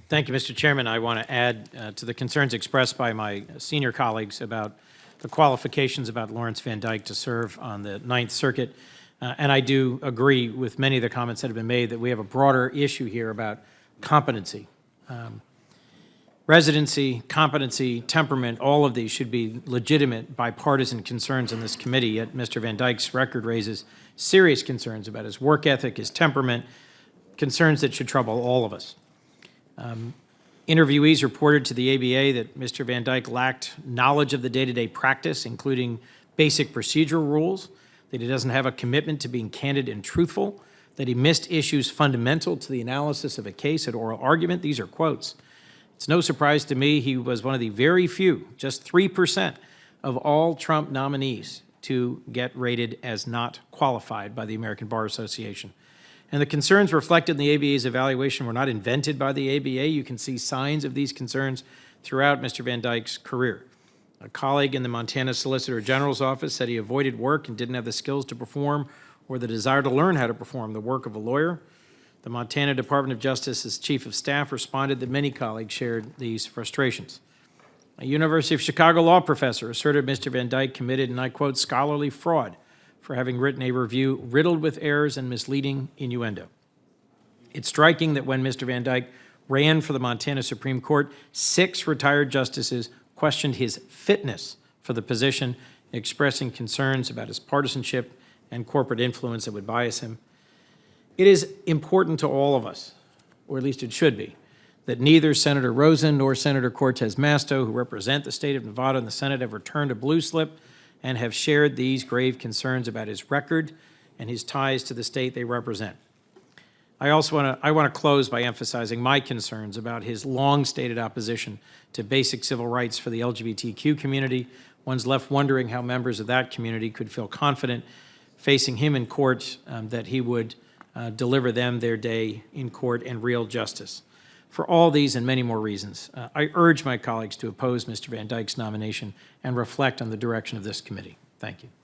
Thank you, Mr. Chairman. I want to add to the concerns expressed by my senior colleagues about the qualifications about Lawrence Van Dyke to serve on the Ninth Circuit. And I do agree with many of the comments that have been made that we have a broader issue here about competency. Residency, competency, temperament, all of these should be legitimate bipartisan concerns in this committee, yet Mr. Van Dyke's record raises serious concerns about his work ethic, his temperament, concerns that should trouble all of us. Interviewees reported to the ABA that Mr. Van Dyke lacked knowledge of the day-to-day practice, including basic procedural rules, that he doesn't have a commitment to being candid and truthful, that he missed issues fundamental to the analysis of a case at oral argument. These are quotes. It's no surprise to me he was one of the very few, just 3% of all Trump nominees to get rated as not qualified by the American Bar Association. And the concerns reflected in the ABA's evaluation were not invented by the ABA. You can see signs of these concerns throughout Mr. Van Dyke's career. A colleague in the Montana Solicitor General's office said he avoided work and didn't have the skills to perform or the desire to learn how to perform the work of a lawyer. The Montana Department of Justice's Chief of Staff responded that many colleagues shared these frustrations. A University of Chicago law professor asserted Mr. Van Dyke committed, and I quote, scholarly fraud for having written a review riddled with errors and misleading innuendo. It's striking that when Mr. Van Dyke ran for the Montana Supreme Court, 6 retired justices questioned his fitness for the position, expressing concerns about his partisanship and corporate influence that would bias him. It is important to all of us, or at least it should be, that neither Senator Rosen nor Senator Cortez Masto, who represent the state of Nevada in the Senate, have returned a blue slip and have shared these grave concerns about his record and his ties to the state they represent. I also want to close by emphasizing my concerns about his long-stated opposition to basic civil rights for the LGBTQ community. One's left wondering how members of that community could feel confident facing him in court that he would deliver them their day in court and real justice. For all these and many more reasons, I urge my colleagues to oppose Mr. Van Dyke's nomination and reflect on the direction of this committee. Thank you.